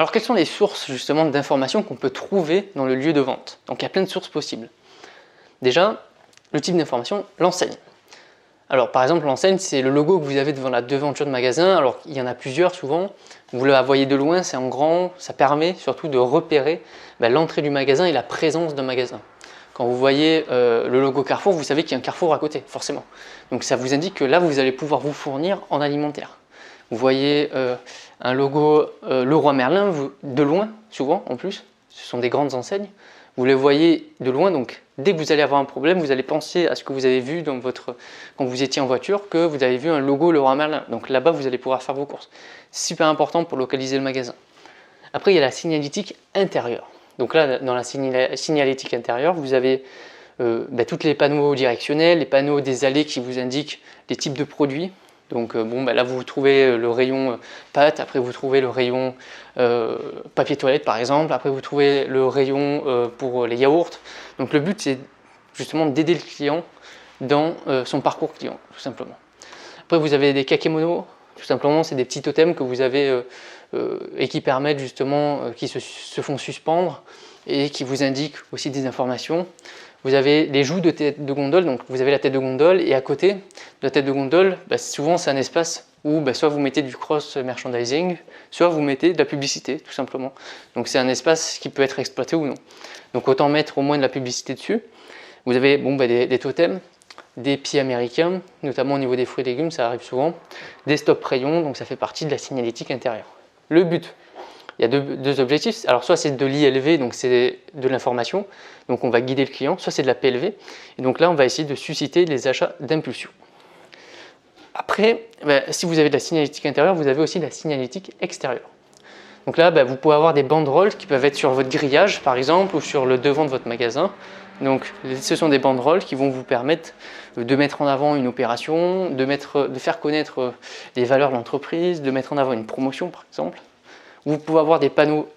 Alors quelles sont les sources justement d'informations qu'on peut trouver dans le lieu de vente? Donc il y a plein de sources possibles. Déjà, le type d'information, l'enseigne. Alors par exemple l'enseigne, c'est le logo que vous avez devant la devanture de magasin. Alors il y en a plusieurs souvent, vous la voyez de loin, c'est en grand, ça permet surtout de repérer l'entrée du magasin et la présence d'un magasin. Quand vous voyez le logo Carrefour, vous savez qu'il y a un Carrefour à côté, forcément. Donc ça vous indique que là vous allez pouvoir vous fournir en alimentaire. Vous voyez un logo Leroy Merlin, de loin souvent en plus, ce sont des grandes enseignes. Vous les voyez de loin, donc dès que vous allez avoir un problème, vous allez penser à ce que vous avez vu quand vous étiez en voiture, que vous avez vu un logo Leroy Merlin. Donc là-bas, vous allez pouvoir faire vos courses. C'est super important pour localiser le magasin. Après, il y a la signalétique intérieure. Donc là, dans la signalétique intérieure, vous avez tous les panneaux directionnels, les panneaux des allées qui vous indiquent les types de produits. Donc là vous trouvez le rayon pâtes, après vous trouvez le rayon papier toilette par exemple, après vous trouvez le rayon pour les yaourts. Donc le but c'est justement d'aider le client dans son parcours client tout simplement. Après vous avez des kakémonos, tout simplement c'est des petits totems que vous avez et qui permettent justement, qui se font suspendre et qui vous indiquent aussi des informations. Vous avez les joues de tête de gondole, donc vous avez la tête de gondole et à côté de la tête de gondole, souvent c'est un espace où soit vous mettez du cross merchandising, soit vous mettez de la publicité tout simplement. Donc c'est un espace qui peut être exploité ou non. Donc autant mettre au moins de la publicité dessus. Vous avez des totems, des pieds américains, notamment au niveau des fruits et légumes, ça arrive souvent, des stop rayons, donc ça fait partie de la signalétique intérieure. Le but, il y a deux objectifs, alors soit c'est de l'ILV, donc c'est de l'information, donc on va guider le client, soit c'est de la PLV, et donc là on va essayer de susciter les achats d'impulsion. Après, si vous avez de la signalétique intérieure, vous avez aussi de la signalétique extérieure. Donc là, vous pouvez avoir des banderoles qui peuvent être sur votre grillage par exemple, ou sur le devant de votre magasin. Donc ce sont des banderoles qui vont vous permettre de mettre en avant une opération, de faire connaître les valeurs de l'entreprise, de mettre en avant une promotion par exemple. Vous pouvez avoir des panneaux,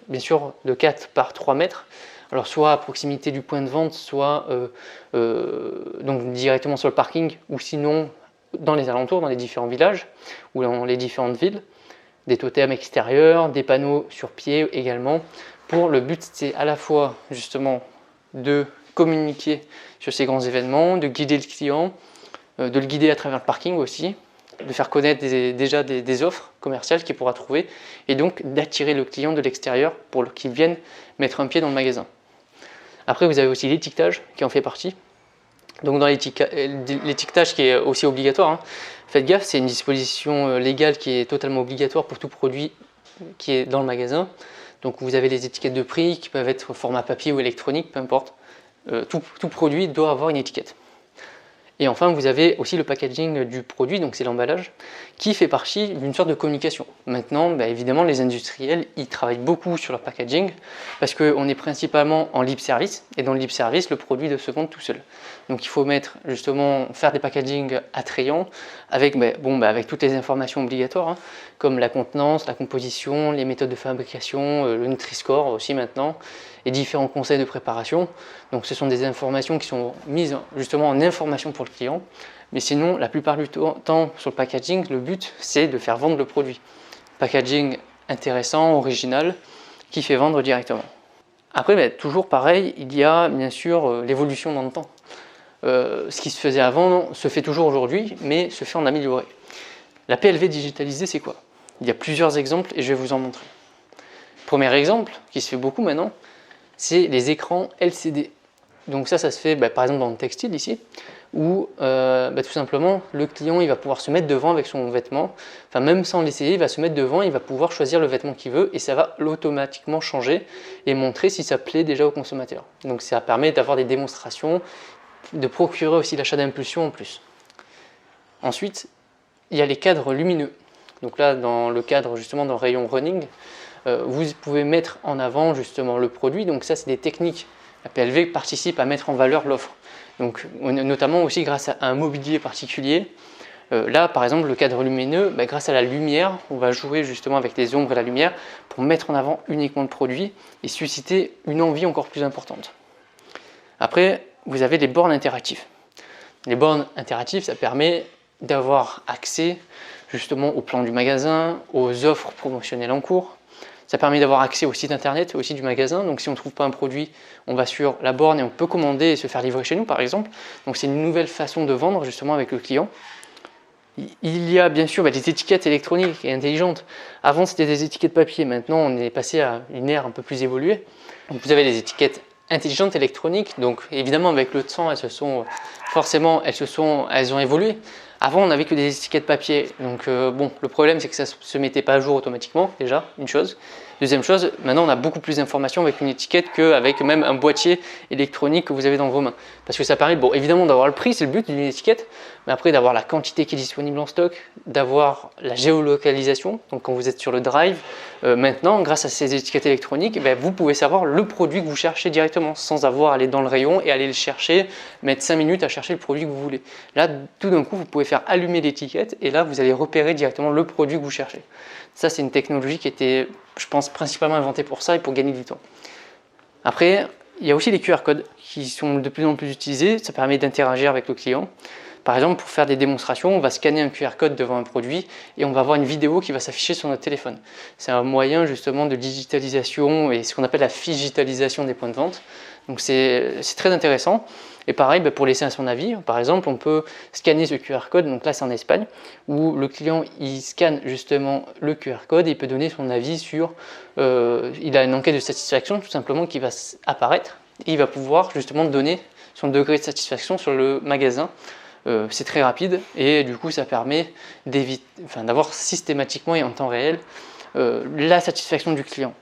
bien sûr, de 4 par 3 mètres, alors soit à proximité du point de vente, soit donc directement sur le parking, ou sinon dans les alentours, dans les différents villages, ou dans les différentes villes. Des totems extérieurs, des panneaux sur pied également. Le but, c'est à la fois justement de communiquer sur ces grands événements, de guider le client, de le guider à travers le parking aussi, de faire connaître déjà des offres commerciales qu'il pourra trouver et donc d'attirer le client de l'extérieur pour qu'il vienne mettre un pied dans le magasin. Après, vous avez aussi l'étiquetage qui en fait partie. Donc dans l'étiquetage qui est aussi obligatoire, faites gaffe, c'est une disposition légale qui est totalement obligatoire pour tout produit qui est dans le magasin. Donc vous avez les étiquettes de prix qui peuvent être format papier ou électronique, peu importe. Tout produit doit avoir une étiquette. Et enfin, vous avez aussi le packaging du produit, donc c'est l'emballage, qui fait partie d'une sorte de communication. Maintenant, évidemment, les industriels, ils travaillent beaucoup sur leur packaging parce qu'on est principalement en libre service, et dans le libre service, le produit doit se vendre tout seul. Donc il faut faire des packaging attrayants avec, avec toutes les informations obligatoires, comme la contenance, la composition, les méthodes de fabrication, le Nutri-Score aussi maintenant, et différents conseils de préparation. Donc ce sont des informations qui sont mises justement en information pour le client. Mais sinon, la plupart du temps sur le packaging, le but c'est de faire vendre le produit. Packaging intéressant, original, qui fait vendre directement. Après, toujours pareil, il y a bien sûr l'évolution dans le temps. Ce qui se faisait avant se fait toujours aujourd'hui, mais se fait en amélioré. La PLV digitalisée, c'est quoi? Il y a plusieurs exemples et je vais vous en montrer. Premier exemple, qui se fait beaucoup maintenant, c'est les écrans LCD. Donc ça se fait par exemple dans le textile ici, où tout simplement le client il va pouvoir se mettre devant avec son vêtement, enfin même sans l'essayer, il va se mettre devant, il va pouvoir choisir le vêtement qu'il veut et ça va automatiquement changer et montrer si ça plaît déjà au consommateur. Donc ça permet d'avoir des démonstrations, de procurer aussi l'achat d'impulsion en plus. Ensuite, il y a les cadres lumineux. Donc là, dans le cadre justement dans le rayon running, vous pouvez mettre en avant justement le produit. Donc ça, c'est des techniques. La PLV participe à mettre en valeur l'offre. Donc notamment aussi grâce à un mobilier particulier. Là, par exemple, le cadre lumineux, grâce à la lumière, on va jouer justement avec les ombres et la lumière pour mettre en avant uniquement le produit et susciter une envie encore plus importante. Après, vous avez les bornes interactives. Les bornes interactives, ça permet d'avoir accès justement au plan du magasin, aux offres promotionnelles en cours. Ça permet d'avoir accès au site internet aussi du magasin. Donc si on ne trouve pas un produit, on va sur la borne et on peut commander et se faire livrer chez nous par exemple. Donc c'est une nouvelle façon de vendre justement avec le client. Il y a bien sûr des étiquettes électroniques et intelligentes. Avant c'était des étiquettes papier, maintenant on est passé à une ère un peu plus évoluée. Donc, vous avez des étiquettes intelligentes électroniques, donc évidemment avec le temps elles ont évolué. Avant on n'avait que des étiquettes papier, donc bon, le problème c'est que ça ne se mettait pas à jour automatiquement, déjà, une chose. Deuxième chose, maintenant on a beaucoup plus d'informations avec une étiquette qu'avec même un boîtier électronique que vous avez dans vos mains. Parce que ça permet, bon, évidemment d'avoir le prix, c'est le but d'une étiquette, mais après d'avoir la quantité qui est disponible en stock, d'avoir la géolocalisation, donc quand vous êtes sur le drive, maintenant grâce à ces étiquettes électroniques, vous pouvez savoir le produit que vous cherchez directement, sans avoir à aller dans le rayon et aller le chercher, mettre 5 minutes à chercher le produit que vous voulez. Là, tout d'un coup, vous pouvez faire allumer l'étiquette et là, vous allez repérer directement le produit que vous cherchez. Ça, c'est une technologie qui était, je pense, principalement inventée pour ça et pour gagner du temps. Après, il y a aussi les QR codes qui sont de plus en plus utilisés. Ça permet d'interagir avec le client. Par exemple, pour faire des démonstrations, on va scanner un QR code devant un produit et on va avoir une vidéo qui va s'afficher sur notre téléphone. C'est un moyen justement de digitalisation et ce qu'on appelle la digitalisation des points de vente. Donc c'est très intéressant. Et pareil, pour laisser un son avis, par exemple, on peut scanner ce QR code, donc là c'est en Espagne, où le client il scanne justement le QR code et il peut donner son avis sur, il a une enquête de satisfaction tout simplement qui va apparaître et il va pouvoir justement donner son degré de satisfaction sur le magasin. C'est très rapide et du coup ça permet d'avoir systématiquement et en temps réel la satisfaction du client.